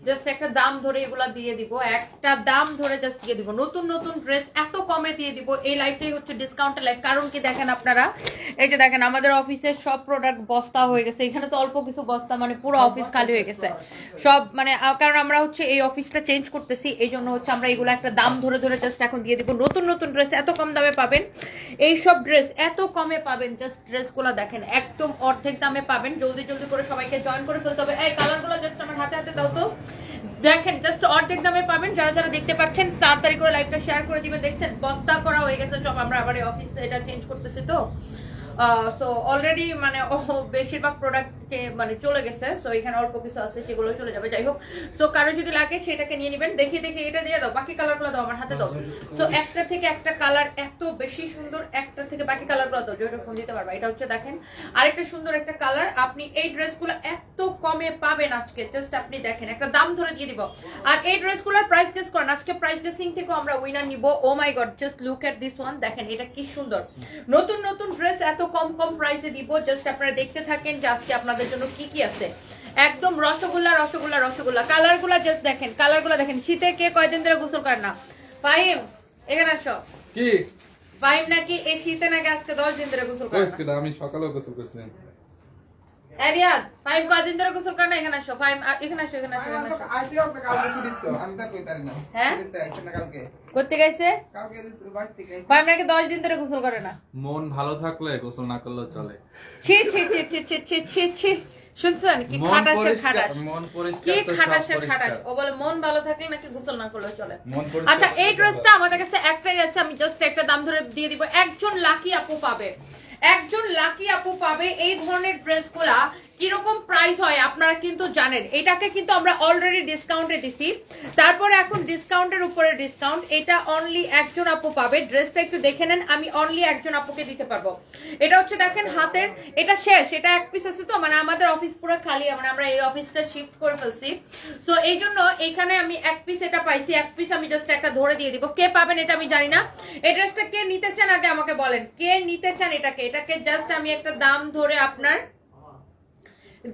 Just একটা দাম ধরে এগুলা দিয়ে দিব, একটা দাম ধরে জাস্ট দিয়ে দিব। নতুন নতুন ড্রেস এত কমে দিয়ে দিব, এই লাইফটাই হচ্ছে ডিসকাউন্টের লাইফ। কারণ কি দেখেন আপনারা, এই যে দেখেন আমাদের অফিসের সব প্রোডাক্ট বস্তা হয়ে গেছে, এখানে তো অল্প কিছু বস্তা, মানে পুরো অফিস খালি হয়ে গেছে সব, মানে কারণ আমরা হচ্ছে এই অফিসটা চেঞ্জ করতেছি, এই জন্য হচ্ছে আমরা এগুলো একটা দাম ধরে ধরে জাস্ট এখন দিয়ে দিব। নতুন নতুন ড্রেস এত কম দামে পাবেন, এই সব ড্রেস এত কমে পাবেন, জাস্ট ড্রেসগুলো দেখেন একদম অর্ধেক দামে পাবেন। জলদি জলদি করে সবাইকে জয়েন করে ফেলতে হবে। এই কালারগুলো জাস্ট আমার হাতে হাতে দাও তো, দেখেন জাস্ট অর্ধেক দামে পাবেন। যারা যারা দেখতে পাচ্ছেন তাড়াতাড়ি করে লাইভটা শেয়ার করে দিবেন। দেখছেন বস্তা করা হয়ে গেছে সব, আমরা আবার অফিস এটা চেঞ্জ করতেছি তো, সো অলরেডি মানে বেশিরভাগ প্রোডাক্ট মানে চলে গেছে, সো এখানে অল্প কিছু আছে সেগুলো চলে যাবে। যাই হোক, সো কারো যদি লাগে সেটাকে নিয়ে নেবেন। দেখি দেখি এটা দিয়ে দাও, বাকি কালারগুলো দাও আমার হাতে দাও। সো একটা থেকে একটা কালার এত বেশি সুন্দর, একটা থেকে বাকি কালারগুলো দাও, যেটা ফোন দিতে পারবা। এটা হচ্ছে দেখেন আরেকটা সুন্দর একটা কালার। আপনি এই ড্রেসগুলো এত কমে পাবেন আজকে, জাস্ট আপনি দেখেন একটা দাম ধরে দিয়ে দিব। আর এই ড্রেসগুলোর প্রাইস গেস করেন, আজকে প্রাইস গেসিং থেকে আমরা উইনার নিব। Oh my God, just look at this one, দেখেন এটা কি সুন্দর। নতুন নতুন ড্রেস এত কম কম প্রাইসে দিব, জাস্ট আপনারা দেখতে থাকেন যে আজকে আপনাদের জন্য কি কি আছে। একদম রসগোল্লা রসগোল্লা রসগোল্লা। কালারগুলা জাস্ট দেখেন, কালারগুলা দেখেন। শীতে কে কয়দিন ধরে গোসল করে না? ফাহিম এখানে আসো। কি ফাহিম নাকি এই শীতে নাকি আজকে 10 দিন ধরে গোসল করে না? আমি সকালেও গোসল করছিলাম। এরিয়াদ ফাহিম কয়দিন ধরে গোসল করে না? এখানে আসো ফাহিম, এখানে আসো, এখানে আসো, এখানে আসো। আইতে আপনি কালকে ছুটি দিত, আমি তো কই তারি না। হ্যাঁ? ছুটিতে আইছেন না কালকে? করতে গেছে কালকে বাড়ি থেকে আইছে। ফাহিম নাকি 10 দিন ধরে গোসল করে না। মন ভালো থাকলে গোসল না করলেও চলে। ছি ছি ছি ছি ছি ছি ছি ছি। শুনছেন কি মন খাটাসের পরিষ্কার, খাটাস, মন পরিষ্কার কি তো সব খাটাসের পরিষ্কার। খাটাস। ও বলে মন ভালো থাকলে নাকি গোসল না করলেও চলে। মন পরিষ্কার আচ্ছা, এই তো ড্রেসটা আমাদের কাছে একটাই আছে, আমি জাস্ট একটা দাম ধরে দিয়ে দিব। একজন লাকি আপু পাবে, একজন লাকি আপু পাবে এই ধরনের ড্রেসগুলা। কিরকম প্রাইস হয় আপনারা কিন্তু জানেন, এটাকে কিন্তু আমরা অলরেডি ডিসকাউন্টে দিছি, তারপরে এখন ডিসকাউন্টের উপরে ডিসকাউন্ট। এটা অনলি একজন আপু পাবে। ড্রেসটা একটু দেখে নেন, আমি অনলি একজন আপুকে দিতে পারবো। এটা হচ্ছে দেখেন হাতের, এটা শেষ, এটা এক পিস আছে তো, মানে আমাদের অফিস পুরো খালি, মানে আমরা এই অফিসটা শিফট করে ফেলছি, সো এই জন্য এইখানে আমি এক পিস এটা পাইছি, এক পিস আমি জাস্ট একটা ধরে দিয়ে দিব। কে পাবেন এটা আমি জানি না। এই ড্রেসটা কে নিতে চান আগে আমাকে বলেন, কে নিতে চান এটাকে? এটাকে জাস্ট আমি একটা দাম ধরে আপনার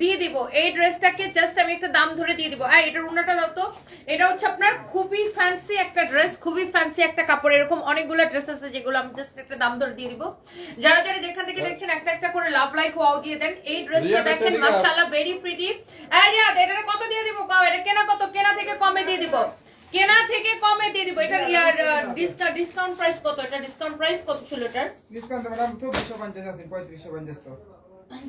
দিয়ে দিব। এই ড্রেসটাকে জাস্ট আমি একটা দাম ধরে দিয়ে দিব। এটার উন্নাটা দাও তো। এটা হচ্ছে আপনার খুবই ফ্যান্সি একটা ড্রেস, খুবই ফ্যান্সি একটা কাপড়। এরকম অনেকগুলো ড্রেস আছে যেগুলো আমি জাস্ট একটা দাম ধরে দিয়ে দিব। যারা যারা যেখান থেকে দেখছেন একটা একটা করে লাভ লাইক ওয়াও দিয়ে দেন। এই ড্রেসটা দেখেন মাশাআল্লাহ ভেরি প্রিটি। রিয়াদ এটা কত দিয়ে দিব? এটা কেনা কত? কেনা থেকে কমে দিয়ে দিব, কেনা থেকে কমে দিয়ে দিব। এটার ডিসকাউন্ট প্রাইস কত? এটা ডিসকাউন্ট প্রাইস কত ছিল এটার? ডিসকাউন্ট ম্যাডাম 2450 আছে, 3550 তো।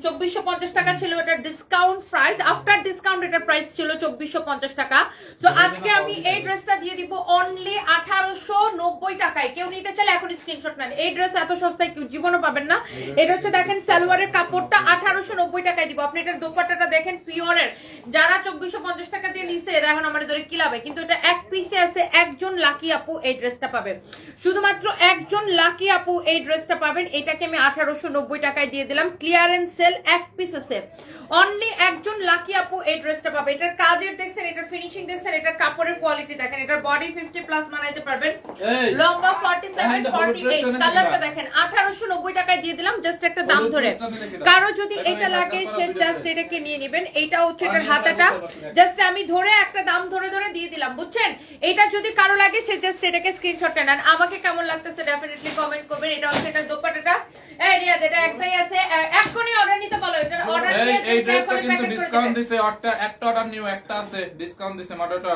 2450 টাকা ছিল এটা ডিসকাউন্ট প্রাইস। আফটার ডিসকাউন্ট এটার প্রাইস ছিল 2450 টাকা। তো আজকে আমি এই ড্রেসটা দিয়ে দিব অনলি 1890 টাকায়। কেউ নিতে চাইলে এখন স্ক্রিনশট নেন। এই ড্রেস এত সস্তায় কেউ জীবনে পাবেন না। এটা হচ্ছে দেখেন সালোয়ারের কাপড়টা 1890 টাকায় দিব। আপনি এটার দোপাট্টাটা দেখেন পিওরের। যারা 2450 টাকা দিয়ে নিছে এরা এখন আমাদের ধরে কিলাবে, কিন্তু এটা এক পিসে আছে। একজন লাকি আপু এই ড্রেসটা পাবে, শুধুমাত্র একজন লাকি আপু এই ড্রেসটা পাবেন। এটাকে আমি 1890 টাকায় দিয়ে দিলাম। ক্লিয়ারেন্স সেল, এক পিস আছে, অনলি একজন লাকি আপু এই ড্রেসটা পাবে। এটার কাজের দেখছেন, এটার ফিনিশিং দেখছেন, এটার কাপড়ের কোয়ালিটি দেখেন, এটার বডি 50 প্লাস বানাইতে পারবেন, লম্বা 47 48, কালারটা দেখেন। 1890 টাকায় দিয়ে দিলাম জাস্ট একটা দাম ধরে। কারো যদি এটা লাগে সে জাস্ট এটাকে নিয়ে নেবেন। এইটা হচ্ছে এটার হাতাটা, জাস্ট আমি ধরে একটা দাম ধরে ধরে দিয়ে দিলাম, বুঝছেন? এটা যদি কারো লাগে সে জাস্ট এটাকে স্ক্রিনশট নেন। আমাকে কেমন লাগতেছে ডেফিনেটলি কমেন্ট করবেন। এটা হচ্ছে এটার দোপাট্টাটা। রিয়াদ এটা একটাই আছে, এখনই অর্ডার নিতে বলো। এটা অর্ডার নিয়ে এই ড্রেসটা কিন্তু ডিসকাউন্ট দিছে, একটা অর্ডার নিও, একটা আছে ডিসকাউন্ট দিছে মাত্র।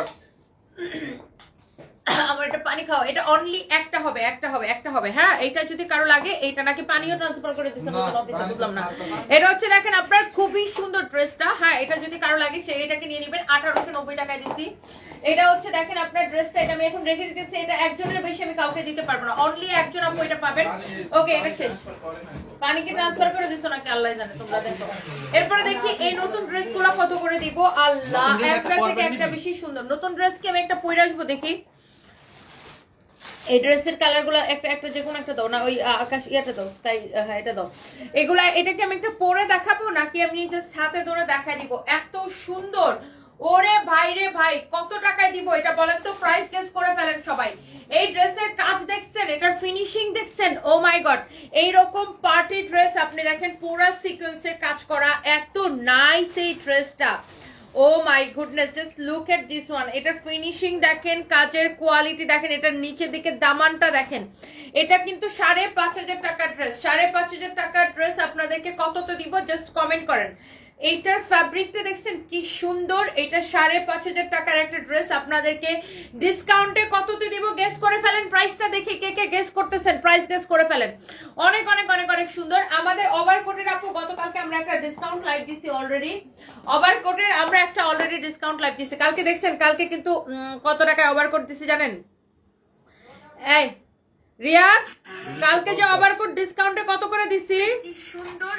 আমার এটা পানি খাও, এটা অনলি একটা হবে, একটা হবে, একটা হবে। হ্যাঁ, এটা যদি কারো লাগে, এটা নাকি পানিও ট্রান্সফার করে দিছে নতুন অফিসে, বুঝলাম না। এটা হচ্ছে দেখেন আপনার খুবই সুন্দর ড্রেসটা। হ্যাঁ, এটা যদি কারো লাগে সে এটাকে নিয়ে নেবেন। 1890 টাকায় দিচ্ছি। এটা হচ্ছে দেখেন আপনার ড্রেসটা, এটা আমি এখন রেখে দিতেছি। এটা একজনের বেশি আমি কাউকে দিতে পারবো না, অনলি একজন আপু এটা পাবেন। ওকে, এটা শেষ। পানি কি ট্রান্সফার করে দিছো নাকি আল্লাহ জানে, তোমরা দেখো। এরপরে দেখি এই নতুন ড্রেসগুলো কত করে দিব। আল্লাহ, একটা থেকে একটা বেশি সুন্দর নতুন ড্রেস কি আমি একটা পরে আসবো দেখি। এই ড্রেসের কালারগুলো একটা একটা যে কোনো একটা দাও না, ওই আকাশ ইয়াটা দাও, স্কাই, হ্যাঁ এটা দাও। এগুলা এটাকে আমি একটা পরে দেখাবো নাকি আমি জাস্ট হাতে ধরে দেখাই দিব? এত সুন্দর। ওরে ভাই রে ভাই, কত টাকায় দিব এটা বলেন তো? প্রাইস গেস করে ফেলেন সবাই। এই ড্রেসের কাজ দেখছেন, এটার ফিনিশিং দেখছেন, ও মাই গড। এইরকম পার্টি ড্রেস আপনি দেখেন পুরো সিকোয়েন্সের কাজ করা, এত নাইস এই ড্রেসটা। Oh oh my goodness, just look at this one. এটার ফিনিশিং দেখেন, কাজের কোয়ালিটি দেখেন, এটার নিচের দিকে দামানটা দেখেন। এটা কিন্তু 5,500 টাকার ড্রেস। 5,500 টাকার ড্রেস আপনাদেরকে কততে দিব জাস্ট কমেন্ট করেন। এইটার ফ্যাব্রিকটা দেখছেন কি সুন্দর। এটা 5,500 টাকার একটা ড্রেস আপনাদেরকে ডিসকাউন্টে কততে দিব গেস করে ফেলেন। প্রাইসটা দেখে কে কে গেস করতেছেন, প্রাইস গেস করে ফেলেন। অনেক অনেক অনেক অনেক সুন্দর। আমাদের ওভারকোটের আপু গতকালকে আমরা একটা ডিসকাউন্ট লাইভ দিছি অলরেডি। ওভারকোটের আমরা একটা অলরেডি ডিসকাউন্ট লাইভ দিছি কালকে, দেখছেন কালকে কিন্তু কত টাকায় ওভারকোট দিছি জানেন? এই রিয়া, কালকে যে ওভারকোট ডিসকাউন্টে কত করে দিছি? কি সুন্দর।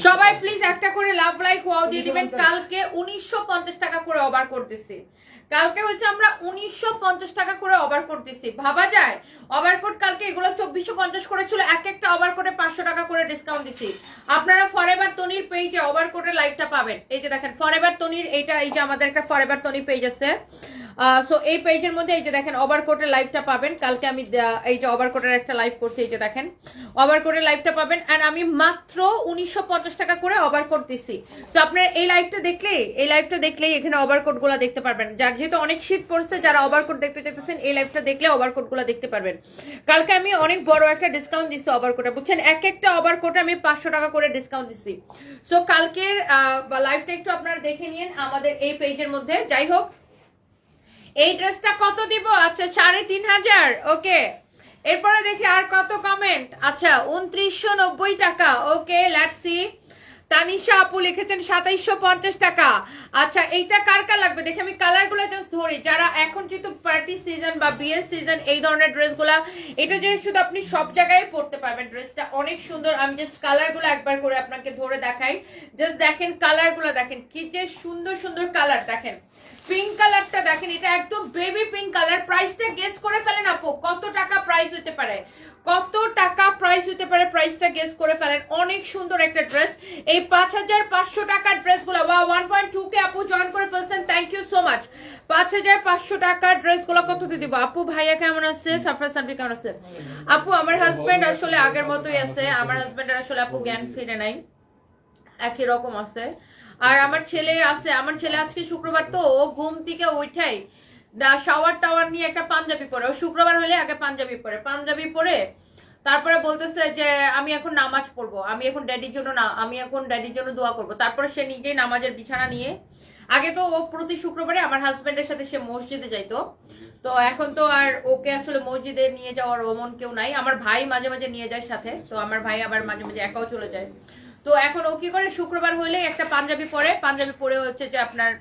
সবাই প্লিজ একটা করে লাভ লাইক ওয়াও দিয়ে দিবেন। কালকে 1950 টাকা করে ওভারকোট দিছি। কালকে হচ্ছে আমরা 1950 টাকা করে ওভারকোট দিছি। ভাবা যায় ওভারকোট কালকে এগুলো 2450 করে ছিল। এক একটা ওভারকোটে 500 টাকা করে ডিসকাউন্ট দিছি। আপনারা ফরএভার তনির পেজে ওভারকোটের লাইভটা পাবেন। এই যে দেখেন ফরএভার তনির, এইটা এই যে আমাদের একটা ফরএভার তনি পেজ আছে। সো এই পেজের মধ্যে এই যে দেখেন ওভারকোটের লাইভটা পাবেন। কালকে আমি এই যে ওভারকোটের একটা লাইভ করছি, এই যে দেখেন ওভারকোটের লাইভটা পাবেন। আর আমি মাত্র 1950 টাকা করে ওভারকোট দিছি। সো আপনারা এই লাইভটা দেখলেই এখানে ওভারকোট গুলা দেখতে পারবেন। যার যেহেতু অনেক শীত পড়ছে, যারা ওভারকোট দেখতে চাইতেছেন এই লাইভটা দেখলে ওভারকোট গুলা দেখতে পারবেন। কালকে আমি অনেক বড় একটা ডিসকাউন্ট দিছি ওভারকোটে, বুঝছেন? এক একটা ওভারকোটে আমি 500 টাকা করে ডিসকাউন্ট দিছি। সো কালকের লাইভটা একটু আপনারা দেখে নিন আমাদের এই পেজের মধ্যে। যাই হোক, এই ড্রেসটা কত দিব? আচ্ছা 3,500। ওকে, এরপরে দেখি আর কত কমেন্ট। আচ্ছা 2990 টাকা। ওকে, লেটস সি। তানিশা আপু লিখেছেন 2750 টাকা। আচ্ছা এইটা কার কার লাগবে দেখে আমি কালার গুলো জাস্ট ধরি। যারা এখন যেহেতু পার্টি সিজন বা বিয়ের সিজন, এই ধরনের ড্রেস গুলা, এটা যে শুধু আপনি সব জায়গায় পরতে পারবেন। ড্রেসটা অনেক সুন্দর। আমি জাস্ট কালার গুলো একবার করে আপনাকে ধরে দেখাই। জাস্ট দেখেন কালার গুলো, দেখেন কি যে সুন্দর সুন্দর কালার। দেখেন পিঙ্ক কালারটা দেখেন, এটা একদম বেবি পিঙ্ক কালার। প্রাইসটা গেস করে ফেলেন আপু, কত টাকা প্রাইস হতে পারে, কত টাকা প্রাইস হতে পারে, প্রাইসটা গেস করে ফেলেন। অনেক সুন্দর একটা ড্রেস। এই 5,500 টাকার ড্রেসগুলো, ওয়া 1.2 কে আপু জয়েন করে ফেলছেন, থ্যাংক ইউ সো মাচ। 5,500 টাকার ড্রেসগুলো কত দিয়ে দিব আপু? ভাইয়া কেমন আছে? সাফরাজ সানভি কেমন আছে? আপু আমার হাজবেন্ড আসলে আগের মতোই আছে। আমার হাজবেন্ডের আসলে আপু জ্ঞান ফিরে নাই, একই রকম আছে। আর আমার ছেলে আছে, আমার ছেলে আজকে শুক্রবার তো ও ঘুম থেকে উঠাই শাওয়ার টাওয়ার নিয়ে একটা পাঞ্জাবি পরে। ও শুক্রবার হলে আগে পাঞ্জাবি পরে তারপরে বলতেছে যে আমি এখন নামাজ পড়বো, আমি এখন ড্যাডির জন্য দোয়া করবো। তারপরে সে নিজেই নামাজের বিছানা নিয়ে, আগে তো ও প্রতি শুক্রবারে আমার হাজবেন্ডের সাথে সে মসজিদে যাইতো, তো এখন তো আর ওকে আসলে মসজিদে নিয়ে যাওয়ার ওমন কেউ নাই। আমার ভাই মাঝে মাঝে নিয়ে যায় সাথে, তো আমার ভাই আবার মাঝে মাঝে একাও চলে যায়। তো এখন ও কি করে, শুক্রবার হলে একটা পাঞ্জাবি পরে হচ্ছে যে আপনার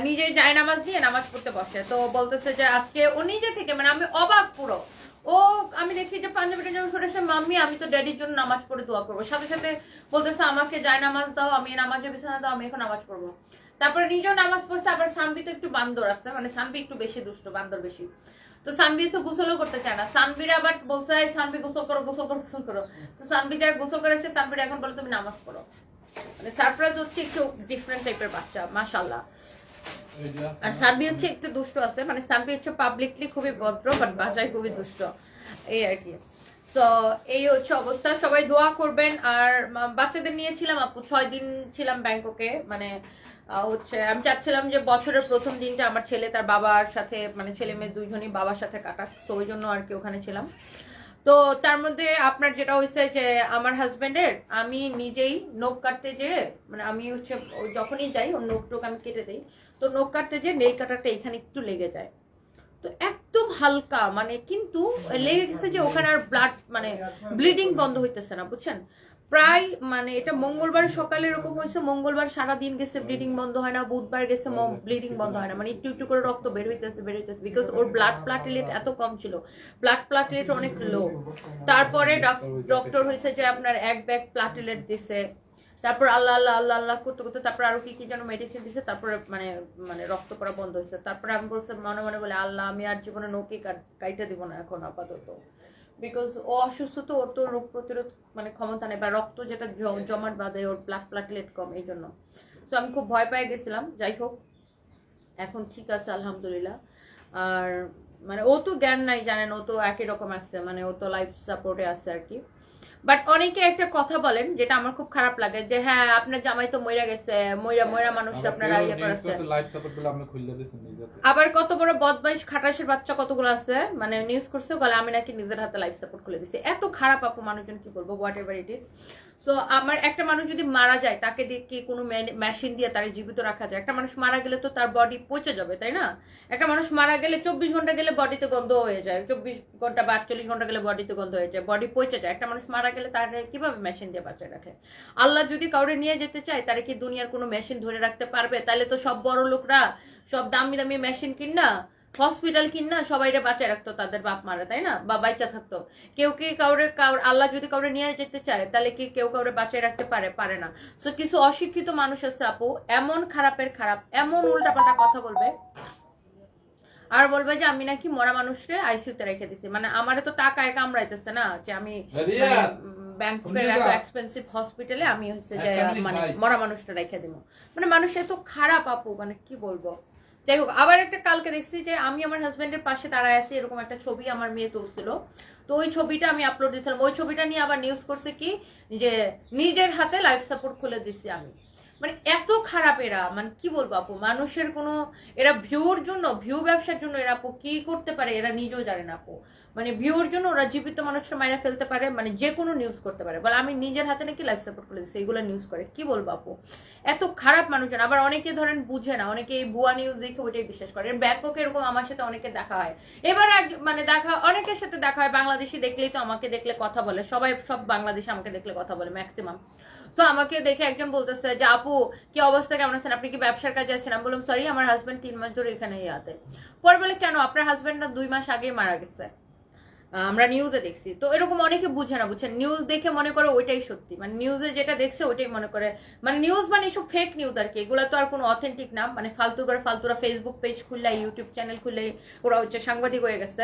নিজে জায়নামাজ দিয়ে নামাজ পড়তে বসে। তো বলতেছে যে আজকে ও নিজে থেকে, মানে আমি অবাক পুরো। ও আমি দেখি যে পাঞ্জাবিটা যখন সরেছে, মাম্মি আমি তো ড্যাডির জন্য নামাজ পড়ে দোয়া করবো, সাথে সাথে বলতেছে আমাকে জায়নামাজ দাও, আমি নামাজের বিছানা দাও, আমি এখন নামাজ পড়বো। তারপরে নিজেও নামাজ পড়ছে। আবার সানবি তো একটু বান্দর আছে, মানে সানবি একটু বেশি দুষ্ট, বান্দর বেশি। তো সানবি এসে গোসলও করতে চায় না। সানবির আবার বলছে সানবি গোসল করো। তো সানবি যা গোসল করেছে, সানবির এখন বলে তুমি নামাজ পড়ো। মানে সারপ্রাইজ হচ্ছে একটু ডিফারেন্ট টাইপের বাচ্চা, মাশাআল্লাহ। আর সানবি হচ্ছে একটু দুষ্ট আছে, মানে সানবি হচ্ছে পাবলিকলি খুবই ভদ্র, বাট বাসায় খুবই দুষ্ট, এই আর কি। সো এই হচ্ছে অবস্থা, সবাই দোয়া করবেন। আর বাচ্চাদের নিয়েছিলাম আপু 6 দিন ছিলাম ব্যাংককে। মানে হচ্ছে আমি চাচ্ছিলাম যে বছরের প্রথম দিনটা আমার ছেলে তার বাবার সাথে, মানে ছেলে মেয়ে দুইজনই বাবার সাথে কাটাক, সো ওই জন্য আর কি ওখানে ছিলাম। তো তার মধ্যে আপনার যেটা হয়েছে যে আমার হাজবেন্ডের, আমি নিজেই নখ কাটতে যেয়ে, মানে আমি হচ্ছে যখনই যাই ওর নখ টোক আমি কেটে দিই, তো নখ কাটতে যেয়ে নেল কাটারটা এখানে একটু লেগে যায়। তো একদম হালকা, মানে কিন্তু লেগে গেছে যে ওখানে আর ব্লাড, মানে ব্লিডিং বন্ধ হইতেছে না, বুঝছেন? প্রায় মানে এটা মঙ্গলবার সকালে এরকম হয়েছে, মঙ্গলবার সারাদিন গেছে, ব্লিডিং বন্ধ হয় না। বুধবার গেছে, ব্লিডিং বন্ধ হয় না, মানে একটু একটু করে রক্ত বের হইতেছে বিকজ ওর ব্লাড প্লাটেলেট এত কম ছিল, ব্লাড প্লাটেলেট অনেক লো। তারপরে ডক্টর হয়েছে যে আপনার 1 ব্যাগ প্লাটেলেট দিছে। তারপর আল্লাহ আল্লাহ আল্লাহ আল্লাহ করতে করতে তারপর আরো কি কি যেন মেডিসিন দিছে, তারপরে মানে মানে রক্ত পড়া বন্ধ হয়েছে। তারপরে আমি বলছি মনে মনে বলে, আল্লাহ আমি আর জীবনে নৌকি কাইটা দিব না এখন আপাতত, বিকজ ও অসুস্থ, তো ওর তো রোগ প্রতিরোধ মানে ক্ষমতা নেই, বা রক্ত যেটা জমাট বাঁধে, ওর ব্লাড প্লাটেলেট কম, এই জন্য। তো আমি খুব ভয় পেয়ে গেছিলাম। যাই হোক এখন ঠিক আছে আলহামদুলিল্লাহ। আর মানে ও তো জ্ঞান নাই জানেন, ও তো একই রকম আছে, মানে ও তো লাইফ সাপোর্টে আছে আর কি। বাট অনেকে একটা কথা বলেন যেটা আমার খুব খারাপ লাগে যে হ্যাঁ আপনার জামাই তো মইরা গেছে, মইরা মানুষ আপনারা ইয়ে করেছে। লাইভ সাপোর্ট গুলো আপনি খুলে দিয়েছেন নিজেতে। আবার কত বড় বদমাইশ খাটাসের বাচ্চা কতগুলো আছে মানে নিউজ করছে বলে আমি নাকি নিজের হাতে লাইফ সাপোর্ট খুলে দিছি। এত খারাপ আপু মানুষজন, কি বলবো, what ever it is. So আমার একটা মানুষ যদি মারা যায় তাকে দিয়ে কি কোনো মেশিন দিয়ে তার জীবিত রাখা যায়? একটা মানুষ মারা গেলে তো তার বডি পচে যাবে, তাই না? একটা মানুষ মারা গেলে 24 ঘন্টা গেলে বডিতে গন্ধ হয়ে যায়, 24 ঘন্টা বা 48 ঘন্টা গেলে বডিতে গন্ধ হয়ে যায়, বডি পচে যায়। একটা মানুষ মারা গেলে তার কিভাবে মেশিন দিয়ে বাঁচায় রাখে? আল্লাহ যদি কাউরে নিয়ে যেতে চায় তারে কি দুনিয়ার কোনো মেশিন ধরে রাখতে পারবে? তাহলে তো সব বড় লোকরা সব দামি দামি মেশিন কিনা, হসপিটাল কিনা সবাইরে বাঁচায় রাখতো তাদের বাপ মারা, তাই না? বা বাচ্চা থাকতো। কেউ কি কাউরে আল্লাহ যদি কাউরে নিয়ে যেতে চায় তাহলে কি কেউ কাউরে বাঁচায় রাখতে পারে না। সো কিছু অশিক্ষিত মানুষ আছে আপু, এমন খারাপের খারাপ, এমন উল্টাপাল্টা কথা বলবে আর বলবে যে আমি নাকি মরা মানুষকে আইসিইউতে রেখে দিছি। মানে আমারে তো টাকায় কামড়াইতেছে না যে আমি ব্যাংককের এত এক্সপেন্সিভ হসপিটালে আমি হচ্ছে যে মানে মরা মানুষটা রেখে দিব। মানে মানুষ এত খারাপ আপু, মানে কি বলবো। যাই হোক, আবার একটা কালকে দেখছি যে আমি আমার হাজবেন্ডের পাশে দাঁড়ায় আছি, এরকম একটা ছবি আমার মেয়ে তুলছিল। তো ওই ছবিটা আমি আপলোড দিয়েছিলাম। ওই ছবিটা নিয়ে আবার নিউজ করছে কি যে নিজের হাতে লাইফ সাপোর্ট খুলে দিচ্ছি আমি। মানে এত খারাপ এরা, মানে কি বলবো আপু, মানুষের কোনো এরা ভিউর জন্য, ভিউ ব্যবসার জন্য এরা আপু কি করতে পারে এরা নিজেও জানে না আপু। মানে ভিউর জন্য ওরা জীবিত মানুষের মাইরা ফেলতে পারে, মানে যে কোনো নিউজ করতে পারে। বলে আমি নিজের হাতে নাকি লাইফ সাপোর্ট করে দিচ্ছি, এইগুলো নিউজ করে। কি বলবো আপু, এত খারাপ মানুষজন। আবার অনেকে ধরেন বুঝে না, অনেকে এই ভুয়া নিউজ দেখে ওইটাই বিশ্বাস করে। ব্যাংকক এরকম আমার সাথে অনেকে দেখা হয়। এবার মানে দেখা অনেকের সাথে দেখা হয়, বাংলাদেশি দেখলেই তো আমাকে দেখলে কথা বলে, সবাই সব বাংলাদেশি আমাকে দেখলে কথা বলে ম্যাক্সিমাম। তো আমাকে দেখে একজন বলতেছে যে আপু কি অবস্থা, কেমন আছেন, আপনি কি ব্যবসার কাজে আছেন? আমি বললাম সরি, আমার হাজবেন্ড 3 মাস ধরে এখানে ইয়াতে। পরে বলে কেন, আপনার হাজবেন্ড না 2 মাস আগে মারা গেছে, আমরা নিউজে দেখছি। তো এরকম অনেকে বুঝে না, বুঝছেন, নিউজ দেখে মনে করে ওইটাই সত্যি, মানে নিউজে যেটা দেখছে ওইটাই মনে করে। মানে নিউজ মানে এসব ফেক নিউজ আর কি, এগুলো তো আর কোনো অথেন্টিক না। মানে ফালতু করে ফালতুরা ফেসবুক পেজ খুললে, ইউটিউব চ্যানেল খুললে ওরা হচ্ছে সাংবাদিক হয়ে গেছে।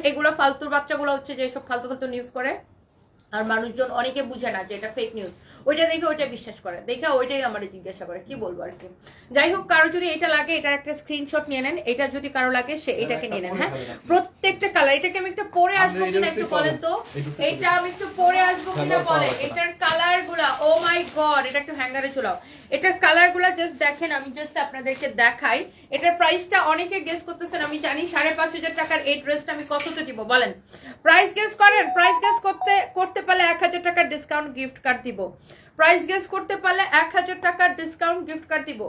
এগুলো ফালতুর বাচ্চাগুলো হচ্ছে যে সব ফালতু ফালতু নিউজ করে। আর মানুষজন অনেকে বুঝে না যে এটা ফেক নিউজ, ওইটা দেখে ওইটা বিশ্বাস করে, দেখে ওইটাই আমার জিজ্ঞাসা করে। কি বলবো আর কি। যাই হোক, কারো যদি এটা লাগে এটার একটা স্ক্রিনশট নিয়ে নেন, এটা যদি কারো লাগে সে এটাকে নিয়ে নেন। হ্যাঁ, প্রত্যেকটা কালার, এটাকে আমি একটু পরে আসবো কিনা একটু বলেন তো, এটা আমি একটু পরে আসবো কিনা বলেন। এটার কালার গুলা, ও মাই গড, এটা একটু হ্যাঙ্গারে চলাও। এটার কালার গুলা জাস্ট দেখেন, আমি জাস্ট আপনাদেরকে দেখাই। এটার প্রাইসটা অনেকে গেস করতেছেন, আমি জানি। 5,500 টাকার এই ড্রেসটা আমি কততে দিব বলেন? প্রাইস গেস করেন। প্রাইস গেস করতে পারলে 1,000 টাকার ডিসকাউন্ট গিফট কার্ড দিব। প্রাইস গেস করতে পারলে 1,000 টাকার ডিসকাউন্ট গিফট কার্ড দিব।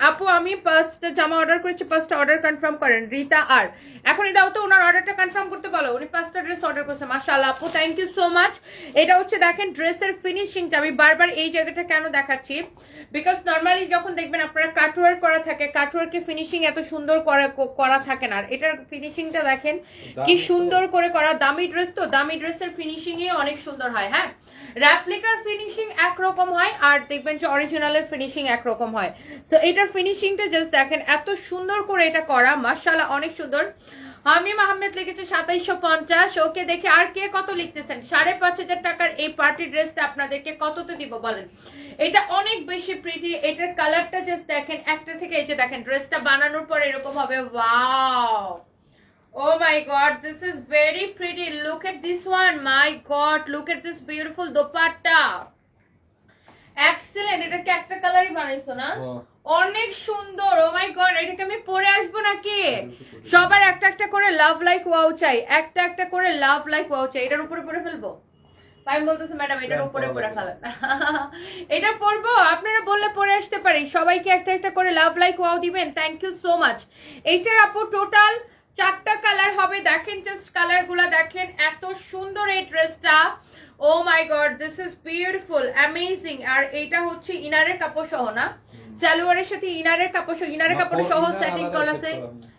আপু আমি ফার্স্ট জামা অর্ডার করেছি, ফার্স্ট অর্ডার কনফার্ম করেন। রিতা আর এখন এটাও তো ওনার অর্ডারটা কনফার্ম করতে বলো। উনি 5টা ড্রেস অর্ডার করেছে, মাশাআল্লাহ আপু, থ্যাংক ইউ সো মাচ। এটা হচ্ছে দেখেন ড্রেসের ফিনিশিংটা, আমি বারবার এই জায়গাটা কেন দেখাচ্ছি, বিকজ নর্মালি যখন দেখবেন আপনারা কাটওয়ার্ক করা থাকে, কাটওয়ার্কে ফিনিশিং এত সুন্দর করা থাকে না। এটার ফিনিশিংটা দেখেন কি সুন্দর করে করা। দামি ড্রেস তো, দামি ড্রেসের ফিনিশিং এ অনেক সুন্দর হয়। হ্যাঁ, র্যাপ্লিকার ফিনিশিং একরকম হয় আর দেখবেন যে অরিজিনালের ফিনিশিং একরকম হয়। সো এটার ফিনিশিংটা জাস্ট দেখেন, এত সুন্দর করে এটা করা, মাশাআল্লাহ অনেক সুন্দর। হামিম আহমেদ লিখেছে 2750। ওকে, দেখে আর কে কত লিখতেছেন। 5,500 টাকার এই পার্টি ড্রেসটা আপনাদেরকে কততে দিব বলেন? এটা অনেক বেশি প্রিটি। এটার কালারটা জাস্ট দেখেন, একটা থেকে এই যে দেখেন ড্রেসটা বানানোর পর এরকম হবে। Wow, oh my god, this is very pretty. Look at this one, my god, look at this beautiful dupatta. Excellent. এটাকে একটা কালারই বানাইছো না? অনেক সুন্দর। ও মাই গড, এটাকে আমি পরে আসবো নাকি? সবার একটা একটা করে লাভ লাইক ওয়াও চাই, একটা একটা করে লাভ লাইক ওয়াও চাই। এটার উপরে পরে ফেলবো? আমি বলতেছি ম্যাডাম এটার উপরে পরে ফেলেন। এটা পরবো, আপনারা বললে পরে আসতে পারি। সবাইকে একটা একটা করে লাভ লাইক ওয়াও দিবেন। Thank you so much. এইটার আপু টোটাল 4টা কালার হবে। দেখেন জাস্ট কালার গুলা দেখেন, এত সুন্দর এই ড্রেসটা। Oh my god, this is beautiful, amazing. আর এইটা হচ্ছে ইনারের কাপড় সহ না, সালোয়ারের সাথে ইনারের কাপড় সহ, ইনারের কাপড় সহ সেটিং করা আছে।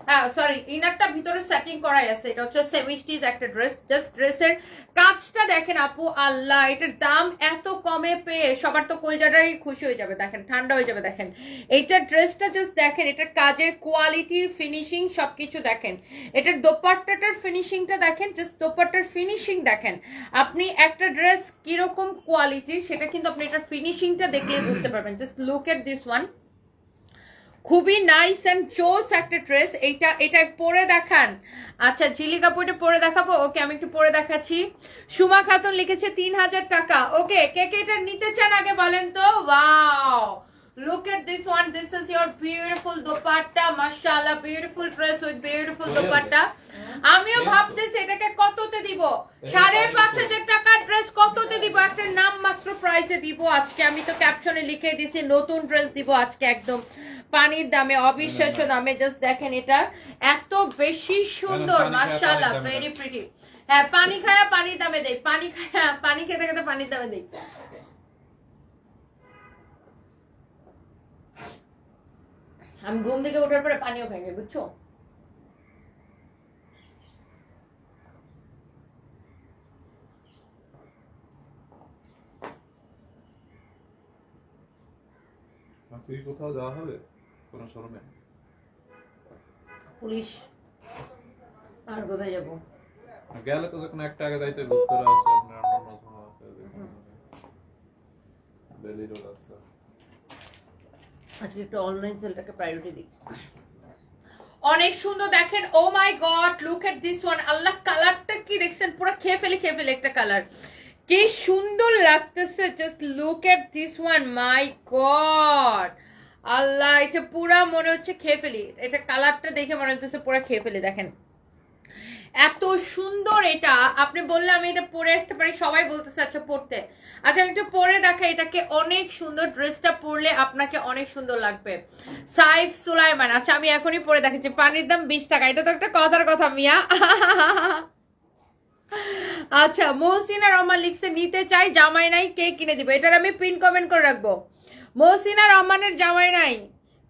হ্যাঁ সরি, ইনারটা ভিতরে সেটিং করাই আছে। এটা হচ্ছে সেমি স্টিচ একটা ড্রেস। জাস্ট ড্রেসের কাজটা দেখেন আপু, আল্লাহ, এটার দাম এত কমে পেয়ে সবার তো কলজাটাই খুশি হয়ে যাবে, দেখেন ঠান্ডা হয়ে যাবে। দেখেন এইটার ড্রেসটা জাস্ট দেখেন, এটার কাজের কোয়ালিটি, ফিনিশিং সবকিছু দেখেন। এটার দোপাট্টাটার ফিনিশিংটা দেখেন, জাস্ট দোপাট্টার ফিনিশিং দেখেন। আপনি একটা ড্রেস কিরকম কোয়ালিটির সেটা কিন্তু আপনি এটার ফিনিশিংটা দেখলেই বুঝতে পারবেন। Just look at this one. খুবই নাইস এন্ড চোস একটা ড্রেস। এটা পরে দেখান। আচ্ছা ঝিলিক আপু এটা পরে দেখাবো। ওকে আমি একটু পরে দেখাচ্ছি। সুমা খাতুন লিখেছে 3000 টাকা। ওকে কে কে এটা নিতে চান আগে বলেন তো। Wow, look at this one. This is your beautiful dupatta, mashallah, beautiful dress with beautiful dupatta. আমিও ভাবতেছি এটাকে কততে দিব। 5500 টাকার ড্রেস কততে দিব? একটা নাম মাত্র প্রাইসে দিব আজকে। আমি তো ক্যাপশনে লিখে দিছি নতুন ড্রেস দিব আজকে একদম পানির দামে, অবিশ্বাস্য দামে। জাস্ট দেখেন এটা এত বেশি সুন্দর, মাশাআল্লাহ, ভেরি প্রিটি। হ্যাঁ পানি খায়া পানির দামে দেই, পানি খায়া পানি খেতে খেতে পানির দামে দেই। আমি ঘুম থেকে ওঠার পরে পানিও খাই না, বুঝছো? আজকে কি কোথাও যাওয়া হবে কোনো শোরুমে? পুলিশ আর কোথায় যাবো? গেলে তো যখন একটা আগে যাইতে উত্তরা আছে, আপনার অন্যান্য আছে, বেলি রোড আছে। আজকে একটু অনলাইন সেলটাকে প্রায়োরিটি দিই। অনেক সুন্দর দেখেন। Oh my God, look at this one. আল্লাহ কালারটা কি দেখছেন? পুরো খেয়ে ফেলে একটা কালার। কি সুন্দর লাগতেছে। Just look at this one, my God. আল্লাহ এটা পুরা মনে হচ্ছে খেয়ে ফেলি। এটা কালারটা দেখে মনে হচ্ছে পুরা খেয়ে ফেলি। দেখেন এত সুন্দর এটা। আপনি বললে আমি এটা পরে আসতে পারি, সবাই বলতেছে আচ্ছা পড়তে। আচ্ছা আমি একটু পরে দেখাই এটাকে। অনেক সুন্দর, ড্রেসটা পরলে আপনাকে অনেক সুন্দর লাগবে। সাইফ সুলাইমান। আচ্ছা আমি এখনই পরে দেখাচ্ছি। পানির দাম 20 টাকা, এটা তো একটা কথার কথা মিয়া। আচ্ছা মহসিনা রহমান লিখছে নিতে চাই, জামাই নাই, কে কিনে দিবে? এটার আমি পিন কমেন্ট করে রাখবো। মহসিনা রহমানের জামাই নাই।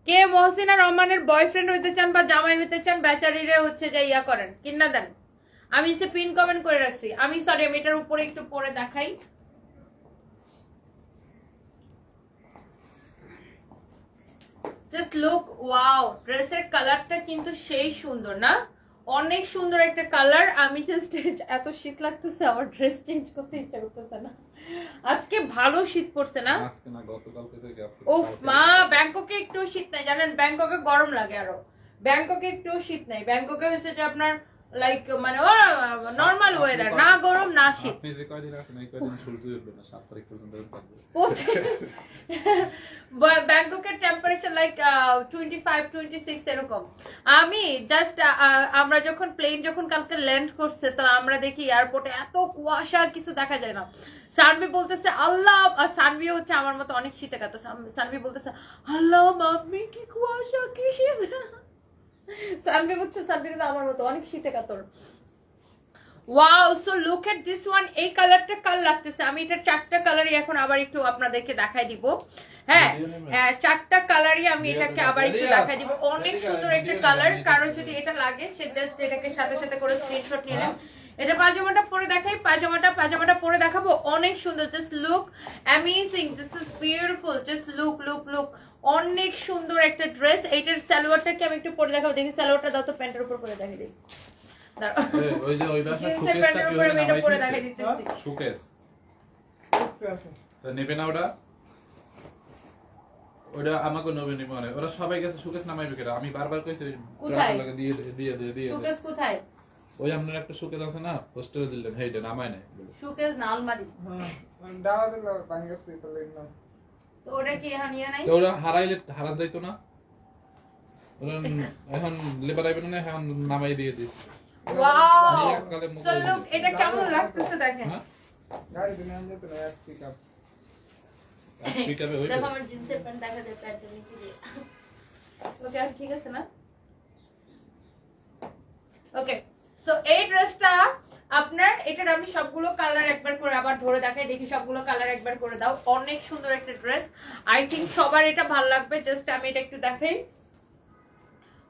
কে মহসিনা রহমানের বয়ফ্রেন্ড হইতে চান বা জামাই হইতে চান, বেচারিরে হচ্ছে যে ইয়া করেন, কিনা দেন। আমি সে পিন কমেন্ট করে রাখছি। আমি সরি, আমি এটার উপরে একটু পরে দেখাই। জাস্ট লুক, ওয়াও, ড্রেসের কালারটা কিন্তু সেই সুন্দর না? অনেক সুন্দর একটা কালার। আমি জাস্ট এত শীত লাগতেছে, আমার ড্রেস চেঞ্জ করতে ইচ্ছা করতেছে না। আজকে ভালো শীত পড়ছে না? আজকে না গতকালকে থেকে উফ মা, ব্যাংককে একটু শীত নাই জানেন? ব্যাংককে গরম লাগে আরো। ব্যাংককে একটু শীত নাই। ব্যাংককে হচ্ছে যে আপনার লাইক মানে নরমাল ওয়েদার, না গরম না শীত। আপনি যে কয়দিন আছেন এই কয়দিন সূর্য উঠবে না, 7 তারিখ পর্যন্ত থাকবে। ব্যাংককের টেম্পারেচার লাইক 25-26 এরকম। আমি জাস্ট আমরা যখন প্লেন যখন কালকে ল্যান্ড করছে, তো আমরা দেখি এয়ারপোর্টে এত কুয়াশা, কিছু দেখা যায় না। সানভি বলতেছে আল্লাহ, সানভি হচ্ছে আমার মতো অনেক শীতে কাতো। সানভি বলতেছে আল্লাহ মাম্মি কি কুয়াশা, কি শীত। সানভি বলছে, সানভি কিন্তু আমার মতো অনেক শীতে কাতর। Wow, so look at this one. এই কালারটা কাল লাগতেছে। আমি এটা 4টা কালারই এখন আবার একটু আপনাদেরকে দেখাই দিব। হ্যাঁ 4টা কালারই আমি এটাকে আবার একটু দেখাই দিব। অনেক সুন্দর একটা কালার। কারো যদি এটা লাগে সে জাস্ট এটাকে সাথে সাথে করে স্ক্রিনশট নিয়ে নেন। এটা পাজামাটা পরে দেখাই। পাজামাটা পরে দেখাবো। অনেক সুন্দর। Just look amazing, this is beautiful. Just look look look, অনেক সুন্দর একটা ড্রেস। এইটার সালোয়ারটাকে আমি একটু পরে দেখাবো। দেখি সালোয়ারটা দাও তো, প্যান্টের উপর পরে দেখাই দিই। ওই যে ওই বাসা শোকেসটা কি হলো না ভাই? শোকেস তো নেবে না ওটা? ওটা আমাকে নেবে নি মনে। ওরা সবাই গেছে শোকেস নামাইবে কেন? আমি বারবার কইছি লাগে দিয়ে দিয়ে দিয়ে দিয়ে। শোকেস কোথায়? ওই আপনার একটা শোকেস আছে না, হোস্টেলে দিলেন, হেইডা নামায় নাই বলে। শোকেস না আলমারি। হ্যাঁ ডালা দিল ভাঙছে তো লইলাম। তো ওটা কি এখন নিয়ে নাই? তো ওরা হারাইলে হারান যাইতো না? ওরা এখন লেবার আইবে না, এখন নামাই দিয়ে দিস। ওয়াও, সো লুক এটা কেমন লাগতেছে দেখেন। গাড়ি দিনে আনতে তো এক পিকআপ। পিকআপে হইবে। দেখো আমার জিন্সের প্যান্ট দেখা যায় প্যান্টের নিচে দিয়ে। ওকে ঠিক আছে না? ওকে, সো এই ড্রেসটা আপনার, এটার আমি সবগুলো কালার একবার করে আবার ধরে দেখাই। দেখি সবগুলো কালার একবার করে দাও। অনেক সুন্দর একটা ড্রেস। আই থিংক সবার এটা ভালো লাগবে। জাস্ট আমি এটা একটু দেখাই।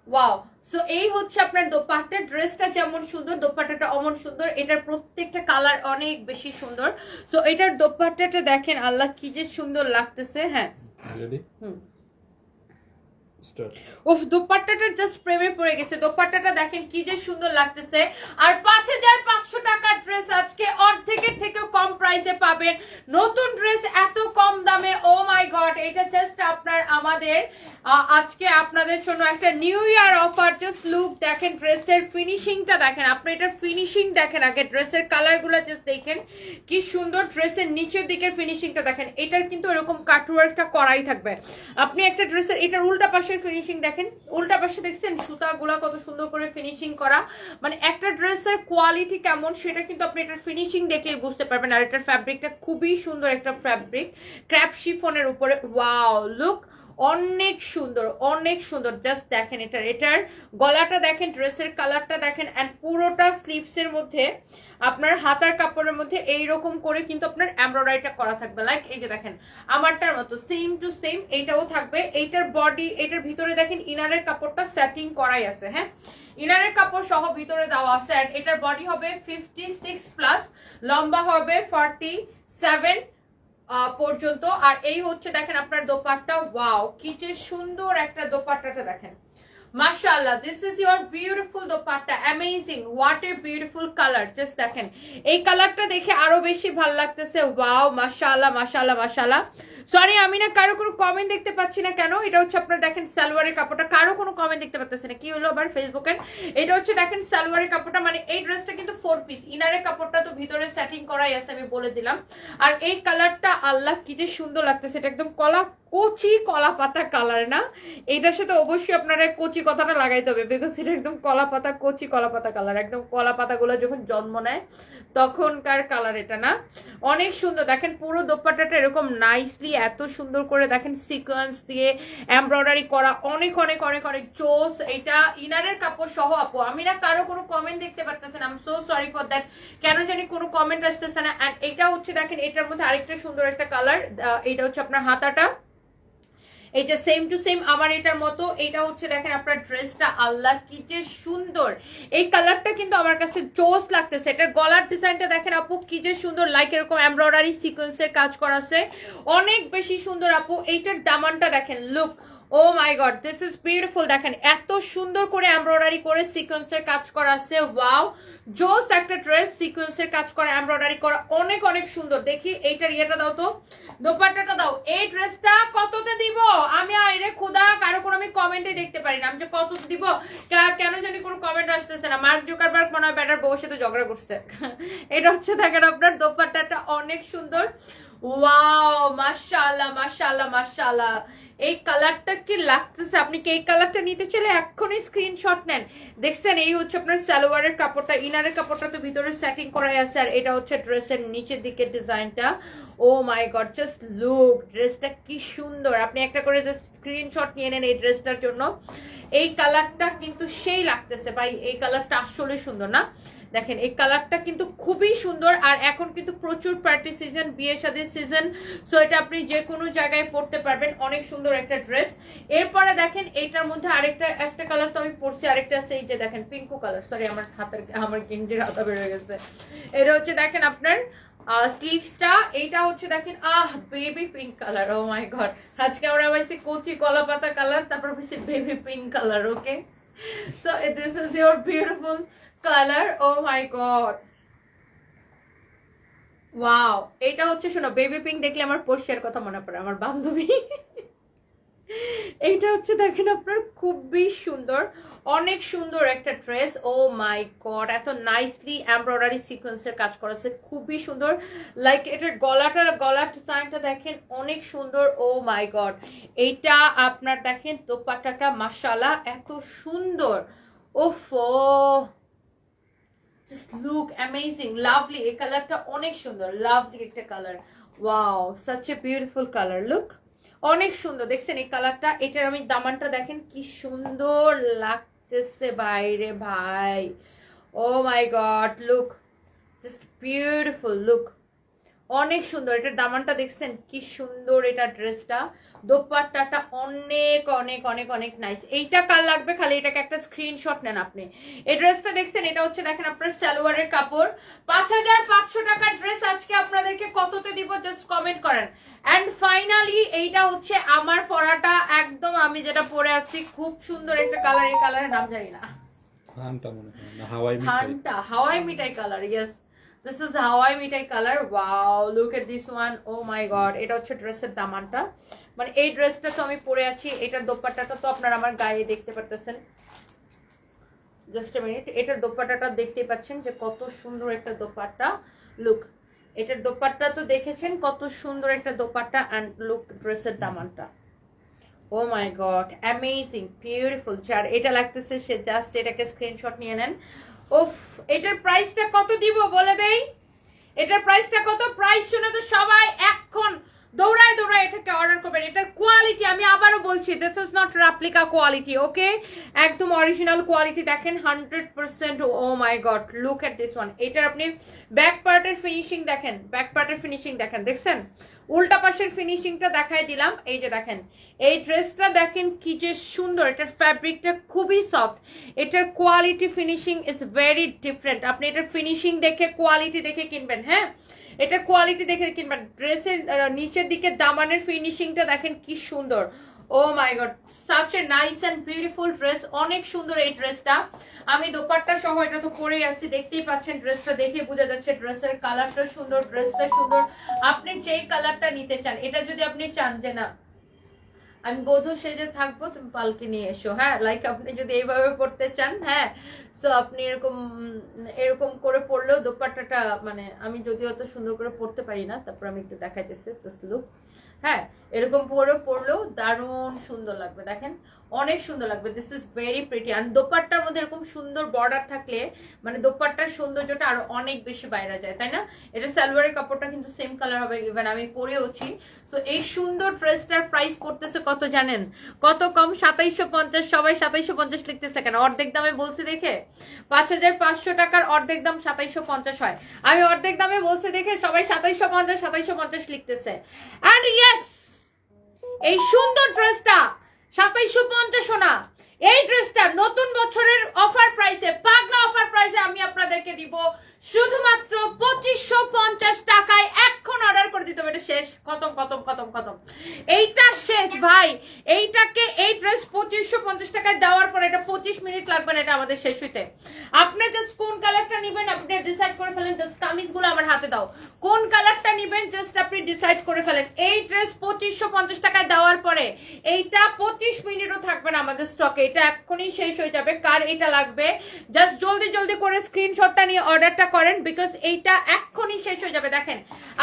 ওয়াও, সো এই হচ্ছে আপনার দোপাট্টা। ড্রেসটা যেমন সুন্দর, দোপাট্টাটা অমন সুন্দর। এটার প্রত্যেকটা কালার অনেক বেশি সুন্দর। সো এটার দোপাট্টাটা দেখেন, আল্লাহ কি যে সুন্দর লাগতেছে। হ্যাঁ রেডি স্টার্ট। উফ, দোপাট্টাটা জাস্ট প্রেমে পড়ে গেছে। দোপাট্টাটা দেখেন কি যে সুন্দর লাগতেছে। আর 5500 টাকার ড্রেস আজকে অর্ধেকের থেকেও কম প্রাইসে পাবেন। নতুন ড্রেস এত কম দামে, ও মাই গড। এটা জাস্ট আপনার আমাদের আজকে আপনাদের জন্য একটা new year offer. Just look দেখেন, ড্রেসের ফিনিশিংটা দেখেন, আপনি এটার ফিনিশিং দেখেন, আগে ড্রেসের কালারগুলো জাস্ট দেখেন কি সুন্দর। ড্রেসের নিচের দিকের ফিনিশিংটা দেখেন, এটার কিন্তু এরকম কাটওয়ার্কটা করাই থাকবে। আপনি একটা ড্রেসের এটার উল্টা পাশের ফিনিশিং দেখেন, উল্টা পাশে দেখছেন সুতাগুলা কত সুন্দর করে ফিনিশিং করা। মানে একটা ড্রেসের কোয়ালিটি কেমন সেটা কিন্তু আপনি এটার ফিনিশিং দেখলেই বুঝতে পারবেন। আর এটার ফ্যাব্রিকটা খুবই সুন্দর একটা ফ্যাব্রিক, ক্র্যাপ শিফনের উপরে। ওয়াও, লুক অনেক সুন্দর, অনেক সুন্দর। জাস্ট দেখেন এটার গলাটা দেখেন, ড্রেসের কালারটা দেখেন, অ্যান্ড পুরোটা স্লিভস এর মধ্যে আপনার হাতার কাপড়ের মধ্যে এইরকম করে কিন্তু আপনার এমব্রয়ডারিটা করা থাকবে। লাইক এই যে দেখেন আমারটার মতো সেম টু সেম এইটাও থাকবে। এইটার বডি, এটার ভিতরে দেখেন ইনারের কাপড়টা সেটিং করাই আছে। হ্যাঁ, ইনারের কাপড় সহ ভিতরে দেওয়া আছে। আর এটার বডি হবে 56 প্লাস, লম্বা হবে 47 পর্যন্ত। আর এই হচ্ছে দেখেন আপনার দোপাট্টা। ওয়াও, কি যে সুন্দর একটা দোপাট্টাটা দেখেন, মাশাআল্লাহ। This is your beautiful dupatta, amazing, what a beautiful colour. Just দেখেন এই কালারটা দেখে আরো বেশি ভালো লাগতেছে। ওয়াও, মাশাআল্লাহ মাশাআল্লাহ মাশাআল্লাহ। সরি আমি না কারো কোনো কমেন্ট দেখতে পাচ্ছি না কেন। এটা হচ্ছে আপনার দেখেন সালোয়ারের কাপড়টা, কারো কোনো কমেন্ট দেখতে পাচ্ছি না, কি হলো আবার ফেসবুকের। এটা হচ্ছে দেখেন সালোয়ারের কাপড়টা, মানে এই ড্রেসটা কিন্তু 4 পিস। ইনারের কাপড়টা তো ভিতরে সেটিং করাই আছে, আমি বলে দিলাম। আর এই কালারটা আল্লাহ কি যে সুন্দর লাগতেছে, এটা একদম কচি কলা পাতা কালার না? এটার সাথে অবশ্যই আপনারা কচি কথাটা লাগাইতে হবে, বিকজ এটা একদম কলা পাতা, কচি কলা পাতা কালার, একদম কলা পাতাগুলো যখন জন্ম নেয় তখনকার কালার এটা না? অনেক সুন্দর। দেখেন পুরো দোপাট্টাটা এরকম নাইসলি এত সুন্দর করে দেখেন সিকোয়েন্স দিয়ে এমব্রয়ডারি করা, অনেক অনেক অনেক অনেক জোস। এটা ইনারের কাপড় সহ। আপু আমি না কারো কোনো কমেন্ট দেখতে পারতেছেন, I am so sorry for that, কেন জানি কোনো কমেন্ট আসতেছে না। এন্ড এটা হচ্ছে দেখেন এটার মধ্যে আরেকটা সুন্দর একটা কালার, এটা হচ্ছে আপনার হাতাটা, এটা সেম টু সেম আমার এটার মতো। এটা হচ্ছে দেখেন আপনার ড্রেসটা, আল্লাহ কি যে সুন্দর। এই কালারটা কিন্তু আমার কাছে জোস লাগতেছে। এটার গলার ডিজাইনটা দেখেন আপু কি যে সুন্দর, লাইক এরকম এমব্রয়ডারি সিকোয়েন্সের কাজ করা আছে, অনেক বেশি সুন্দর আপু। এইটার দামানটা দেখেন, look, oh my god, this is beautiful. দেখেন এত সুন্দর করে এমব্রয়ডারি করে সিকোয়েন্সের কাজ করা আছে। ওয়াও, জোস একটা ড্রেস, সিকোয়েন্সের কাজ করা, এমব্রয়ডারি করা, অনেক অনেক সুন্দর। দেখি এইটার ইয়েটা দাও তো, দোপাট্টাটা দাও। এই ড্রেসটা কততে দিব আমি আইরে খোদা, কারো কোনো আমি কমেন্টে দেখতে পারি না, আমি যে কত দিব কেন জানি কোনো কমেন্ট আসতেছে না। মার্ক জুকারবার্গ মনে হয় ব্যাটার বউর সাথে ঝগড়া করছে। এটা হচ্ছে দেখেন আপনার দোপাট্টাটা অনেক সুন্দর। ওয়াও, মাশাআল্লাহ মাশাআল্লাহ মাশাআল্লাহ। এই কালারটা কি লাগতেছে, আপনি কি এই কালারটা নিতে চাইলে এক্ষুনি স্ক্রিনশট নেন। দেখছেন এই হচ্ছে আপনার সালোয়ারের কাপড়টা, ইনারের কাপড়টা তো ভিতরে সেটিং করাই আছে। আর এটা হচ্ছে ড্রেসের নিচের দিকের ডিজাইনটা। ও মাই গড, জাস্ট লুক, ড্রেসটা কি সুন্দর। আপনি একটা করে জাস্ট স্ক্রিনশট নিয়ে নেন এই ড্রেসটার জন্য। এই কালারটা কিন্তু সেই লাগতেছে ভাই, এই কালারটা আসলে সুন্দর না? দেখেন এই কালারটা কিন্তু খুবই সুন্দর। আর এখন কিন্তু প্রচুর পার্টি সিজন, বিয়ে শাদীর সিজন, সো এটা আপনি যে কোনো জায়গায় পরতে পারবেন। অনেক সুন্দর একটা ড্রেস। এরপরে দেখেন এইটার মধ্যে একটা কালার তো আমি পরছি, আরেকটা আছে এইটা দেখেন পিঙ্কু কালার। সরি আমার গেঞ্জির হাতা বের হয়ে গেছে। এটা হচ্ছে দেখেন আপনার স্লিভসটা, এইটা হচ্ছে দেখেন baby pink colour. Oh my god, আজকে আমরা পাইছি কচি কলা পাতা কালার, তারপর পাইছি baby pink colour. Okay, so this is your beautiful colour. Oh my god, wow. এটা হচ্ছে শোনো, বেবি পিঙ্ক দেখলে আমার পোর্শিয়ার কথা মনে পড়ে, আমার বান্ধবী। এইটা হচ্ছে দেখেন আপনার খুবই সুন্দর, অনেক সুন্দর একটা ড্রেস। ও মাই গড, এত নাইসলি এমব্রয়ডারি সিকোয়েন্সের কাজ করা আছে, খুবই সুন্দর। লাইক এটার গলার ডিজাইনটা দেখেন অনেক সুন্দর। ও মাই গড, এইটা আপনার দেখেন দোপাট্টাটা মাশাআল্লাহ এত সুন্দর। ওফো, জাস্ট লুক অ্যামেজিং, লাভলি। এই কালারটা অনেক সুন্দর, লাভলি একটা colour. Wow, such a beautiful colour, look অনেক সুন্দর। দেখছেন এই কালারটা, এটার আমি দামানটা দেখেন কি সুন্দর লাগতেছে বাইরে ভাই। Oh my God, look just beautiful, look অনেক সুন্দর। এটার দামানটা দেখছেন কি সুন্দর, এটা ড্রেসটা, দোপাট্টাটা অনেক অনেক অনেক অনেক নাইস। এইটা কার লাগবে খালি এটাকে একটা স্ক্রিনশট নেন আপনি। এই ড্রেসটা দেখছেন, এটা হচ্ছে দেখেন আপনার সালোয়ারের কাপড়। 5500 টাকার ড্রেস আজকে আপনাদেরকে কততে দিব জাস্ট কমেন্ট করেন। এন্ড ফাইনালি এইটা হচ্ছে আমার পরাটা, একদম আমি যেটা পরে আসছি, খুব সুন্দর একটা কালার। এই কালারের নাম জানি না, হানটা মনে হয় না, হাওয়াই মিঠাই, হানটা হাওয়াই মিঠাই কালার। ইয়েস, দিস ইজ হাওয়াই মিঠাই colour. Wow, look at this one. Oh my God, এটা হচ্ছে ড্রেসের দামানটা। মানে এই ড্রেসটা তো আমি পরে আছি, এটার দোপাট্টাটা তো আপনারা আমার গায়ে দেখতে পারতেছেন। জাস্ট এ মিনিট, এটার দোপাট্টাটা দেখতেই পাচ্ছেন যে কত সুন্দর একটা দোপাট্টা। লুক, এটার দোপাট্টা তো দেখেছেন কত সুন্দর একটা দোপাট্টা। অ্যান্ড লুক ড্রেসের দামানটা, ও মাই গড, অ্যামেজিং, বিউটিফুল। যার এটা লাগতেছে সে জাস্ট এটাকে স্ক্রিনশট নিয়ে নেন। উফ, এটার প্রাইসটা কত দিব বলে দেই? এটার প্রাইসটা কত? প্রাইস শুনে তো সবাই এখন দৌড়ায় দৌড়ায় এটাকে অর্ডার করবেন। এটার কোয়ালিটি আমি আবারও বলছি, this is not replica quality, okay? একদম অরিজিনাল কোয়ালিটি দেখেন, 100%। Oh my God, look at this one. এটার আপনি ব্যাক পার্টের ফিনিশিং দেখেন, ব্যাক পার্টের ফিনিশিং দেখেন, দেখছেন? উল্টা পাশের ফিনিশিংটা দেখাই দিলাম। এই যে দেখেন, এই ড্রেসটা দেখেন কি যে সুন্দর, এটার ফ্যাব্রিকটা খুবই সফট, এটার quality finishing is very different. আপনি এটার ফিনিশিং দেখে কোয়ালিটি দেখে কিনবেন, হ্যাঁ, এটা কোয়ালিটি দেখে কিনবেন। ড্রেসের নিচের দিকে দামানের ফিনিশিংটা দেখেন কি সুন্দর। Oh my God, such a nice and beautiful dress, অনেক সুন্দর এই ড্রেসটা। আমি দোপাট্টা সহ এটা তো পরেই আছি, দেখতেই পাচ্ছেন। ড্রেসটা দেখে বোঝা যাচ্ছে ড্রেসের কালারটা সুন্দর, ড্রেসটা সুন্দর। আপনি যেই কালারটা নিতে চান, এটা যদি আপনি চান যে না আমি বধূ সেজে থাকবো, তুমি পালকি নিয়ে এসো, হ্যাঁ, লাইক আপনি যদি এইভাবে পড়তে চান, হ্যাঁ, সো আপনি এরকম এরকম করে পড়লেও দোপাট্টাটা, মানে আমি যদিও অত সুন্দর করে পড়তে পারি না, তারপর আমি একটু দেখাইতেছি জাস্ট লুক। হ্যাঁ, এরকম পড়লেও দারুণ সুন্দর লাগবে, দেখেন অনেক সুন্দর লাগবে। This is very pretty. আর দোপাট্টার মধ্যে এরকম সুন্দর বর্ডার থাকলে মানে দোপাট্টার সৌন্দর্যটা আরো অনেক বেশি বাইরে যায়, তাই না? এটা সালোয়ারের কাপড়টা কিন্তু সেম কালার হবে, ইভেন আমি পরেওছি। সো এই সুন্দর ড্রেসটার প্রাইস পড়তেছে কত জানেন? কত কম, 2750। সবাই 2750 লিখতেছে কেন? অর্ধেক দামে বলছি দেখে। 5500 টাকার অর্ধেক দাম 2750 হয়। আমি অর্ধেক দামে বলছি দেখে সবাই 2750 লিখতেছে। অ্যান্ড ইয়েস, এই সুন্দর ড্রেসটা 2750 না, এই ড্রেসটা নতুন বছরের অফার প্রাইসে, পাগলা অফার প্রাইসে আমি আপনাদেরকে দিব শুধুমাত্র 2550 টাকায়। এখন অর্ডার করে দিতে হবে, এটা শেষ, খতম খতম খতম খতম, এইটা শেষ ভাই। এইটাকে এই ড্রেস 2550 টাকায় দেওয়ার পর এটা 25 মিনিট লাগবে না এটা আমাদের শেষ হইতে। আপনি জাস্ট কোন কালারটা নেবেন আপনি ডিসাইড করে ফেলেন। জাস্ট কামিজগুলো আমার হাতে দাও, কোন কালারটা নেবেন জাস্ট আপনি ডিসাইড করে ফেলেন। এই ড্রেস 2550 টাকায় দেওয়ার পরে এইটা 25 মিনিটও থাকবে না আমাদের স্টকে, এটা এখনই শেষ হয়ে যাবে। কার এটা লাগবে জাস্ট জলদি জলদি করে স্ক্রিনশটটা নিয়ে অর্ডারটা করেন, বিকজ এইটা এখনই শেষ হয়ে যাবে। দেখেন,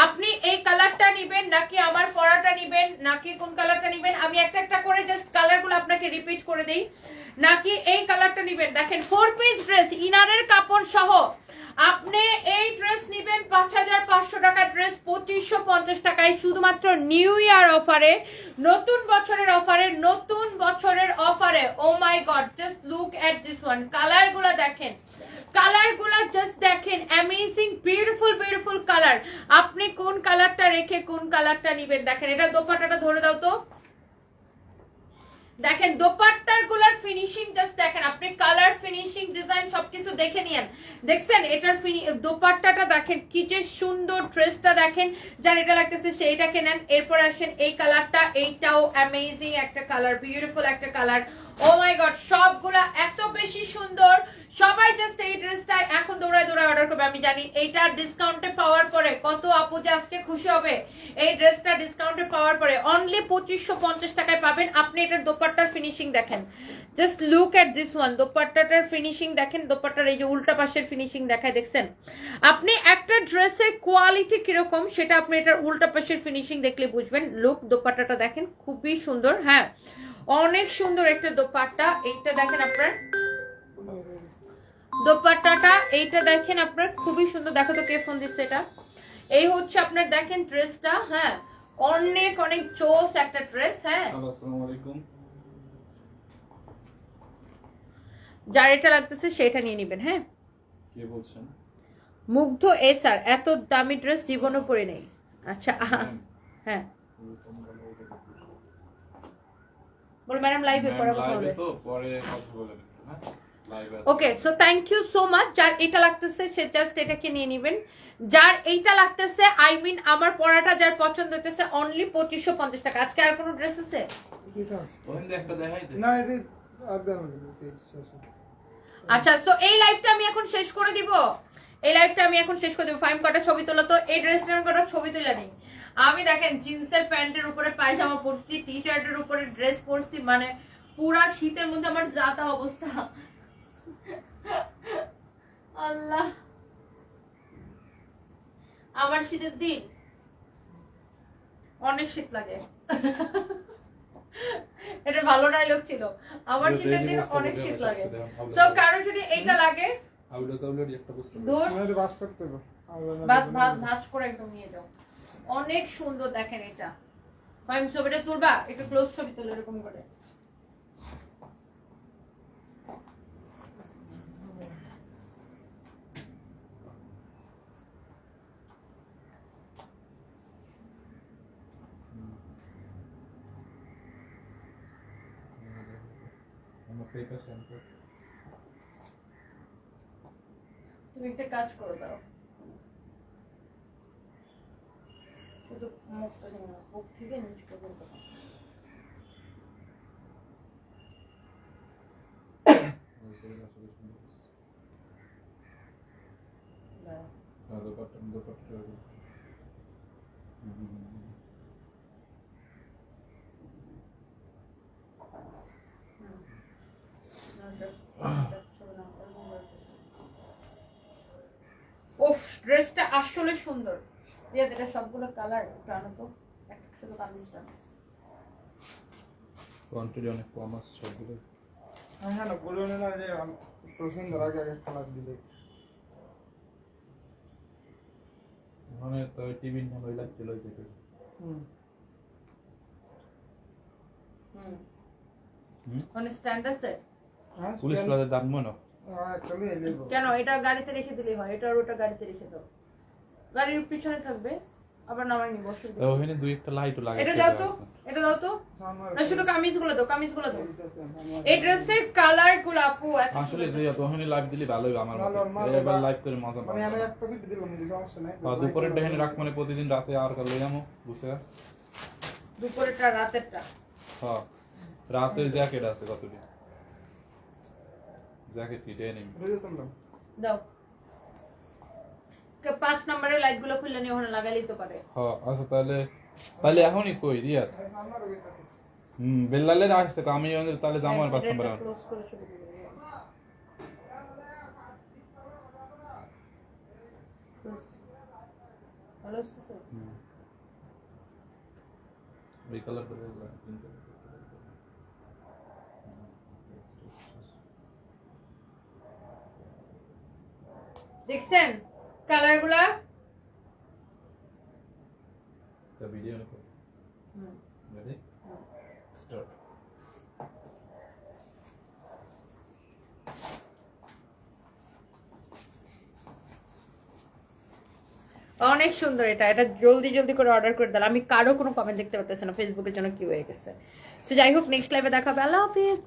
আপনি এই কালারটা নেবেন নাকি আমার পরাটা নেবেন নাকি কোন কালারটা নেবেন, আমি একটা একটা করে জাস্ট কালারগুলো আপনাকে রিপিট করে দেই। নাকি এই কালারটা নেবেন, দেখেন 4 পিস ড্রেস ইনারের কাপড় সহ আপনি এই ড্রেস নেবেন 5500 টাকার ড্রেস 2550 টাকায় শুধুমাত্র নিউ ইয়ার অফারে, নতুন বছরের অফারে, নতুন বছরের অফারে। Oh my God, just look at this one. কালারগুলো দেখেন, কালারগুলো জাস্ট দেখেন, অ্যামেজিং বিউটিফুল বিউটিফুল কালার। আপনি কোন কালারটা রেখে কোন কালারটা নেবেন। দেখেন, এটা দোপাট্টাটা ধরে দাও তো, দেখেন দোপাট্টার গুলার ফিনিশিং জাস্ট দেখেন, আপনি কালার ফিনিশিং ডিজাইন সবকিছু দেখে নিয়েন। দেখছেন এটার দোপাট্টাটা দেখেন কি যে সুন্দর, ড্রেসটা দেখেন, যার এটা লাগতেছে সেইটাকে নেন। এরপর আসেন এই কালারটা, এইটাও অ্যামেজিং একটা কালার, বিউটিফুল একটা কালার। ও মাই গড, সবগুলা এত বেশি সুন্দর। সবাই জাস্ট এই ড্রেসটা এখন দৌড়ায় দৌড়ায় অর্ডার করবে। আমি জানি এইটা ডিসকাউন্টে পাওয়ার পরে কত আপু যে আজকে খুশি হবে। এই ড্রেসটা ডিসকাউন্টে পাওয়ার পরে অনলি 2550 টাকায় পাবেন। আপনি এটার দোপাট্টার ফিনিশিং দেখেন, just look at this one. দোপাট্টাটার ফিনিশিং দেখেন, দোপাট্টার এই যে উল্টা পাশের ফিনিশিং দেখায়, দেখছেন? আপনি একটা ড্রেসের কোয়ালিটি কিরকম সেটা আপনি এটার উল্টা পাশের ফিনিশিং দেখলে বুঝবেন। লুক, দোপাট্টাটা দেখেন খুবই সুন্দর, হ্যাঁ অনেক সুন্দর একটা দোপাট্টা। এইটা দেখেন আপনার দোপাট্টাটা, এইটা দেখেন আপনার খুবই সুন্দর। দেখো তো কে ফোন দিচ্ছে, এটা এই হচ্ছে আপনার দেখেন ড্রেসটা, হ্যাঁ অনেক অনেক চোস একটা ড্রেস। হ্যাঁ, আসসালামু আলাইকুম। যার এটা লাগতেছে সেটা নিয়ে নেবেন। হ্যাঁ, কে বলছেন? মুগ্ধ স্যার, এত দামি ড্রেস জীবনও পরে নেই। আচ্ছা, হ্যাঁ বল ম্যাডাম, লাইভে পরে কথা হবে তো, পরে কথা বলে নিন, হ্যাঁ লাইভে। Okay, so thank you so much. যার এটা লাগতেছে সে জাস্ট এটাকে নিয়ে নেবেন। যার এইটা লাগতেছে, আই মিন আমার পরাটা যার পছন্দ হইতেছে, অনলি 2550 টাকা। আজকে আর কোনো ড্রেস আছে? ওখানে একটা দেখাই দে। না এটা আর দাম শেষ। আচ্ছা, সো এই লাইভটা আমি এখন শেষ করে দিব। এই লাইফটা আমি এখন শেষ করে দেবো। ফাইম কটা ছবি তোলা তো, এই ড্রেসটা কটা ছবি তুলে নেই। আমি দেখেন জিন্সের প্যান্টের উপরে পায়জামা পরছি, টি শার্টের উপরে ড্রেস পরছি, মানে পুরা শীতের মধ্যে আমার যাতা অবস্থা। আল্লাহ, আমার শীতের দিন অনেক শীত লাগে। এটা ভালো ডায়লগ ছিল, আমার শীতের দিন অনেক শীত লাগে। সো কারো যদি এইটা লাগে দূর আমাদের বাস করতে হবে। ভাজ করে একদম নিয়ে যাও। অনেক সুন্দর দেখেন এটা। ফাইম ছবিটা তুলবা, একটু ক্লোজ ছবি তুলো এরকম করে। তুমি একটা কাজ করে দাও, শুধু মুখটা নিয়ে নাও, বুক থেকে নিচ পর্যন্ত নাও। উফ, ড্রেসটা আসলে সুন্দর। রিয়া, এটা সবগুলো কালার টানো তো, একটা শুধু কামিজটা। কোয়ান্টিটি অনেক কম আছে সবগুলো। হ্যাঁ না, বলুন না যে পছন্দ আগে আগে কালার দিলে। মানে তো টিভি মনে হয় লাগছিল যেটা। মানে স্ট্যান্ড আছে হ্যাঁ, পুলিশ প্লাজার দাম মনে অ্যাকচুয়ালি এলিব। কেন? এটা গাড়িতে রেখে দিলেই হয়, এটা আর ওটা গাড়িতে রেখে দাও, গাড়ির পিছনে থাকবে, আবার নামাই নিব। তো ওখানে দুই একটা লাইটও লাগাই এটা দাও তো, এটা দাও তো। না, শুধু কামিজগুলো দাও, কামিজগুলো দাও। এই ড্রেসের কালার গুলো আপু এত আসলে সুন্দর। যে তো ওখানে লাইভ দিলি ভালোই আমার মতে। এবার লাইভ করে মজা মানে আমি পাবো। এক প্যাকেট দিলাম, সমস্যা নাই। দুপুরের দেখেন রাখ, মানে প্রতিদিন রাতে আর কাল লই আমো বুঝছে। দুপুরেরটা রাতেরটা। হ্যাঁ, রাতে জ্যাকেট আছে কতটি, জ্যাকেট কি ডেনিম বুঝতাম না। দাও। 5 নম্বরের লাইট গুলো খুলে নিয়ে ওখানে লাগাইলেই তো পারে। হ্যাঁ। আচ্ছা তাহলে এখনই কই রিয়াদ? আমার ওই কাছে বেল্লালে আসছে আমি তাহলে যাবো আর 5 নম্বরে। ক্লোজ করে শুরু করব। ভালো আছে। ওই কালার করে দেখছেন কালারগুলা? ভিডিও করে রেডি স্টার্ট। অনেক সুন্দর এটা। এটা জলদি জলদি করে অর্ডার করে দিলাম। আমি কারো কোনো কমেন্ট দেখতে পাচ্ছি না ফেসবুকের জন্য কি হয়ে গেছে। তো যাই হোক, নেক্সট লাইভে দেখা হবে। আল্লাহ হাফিজ।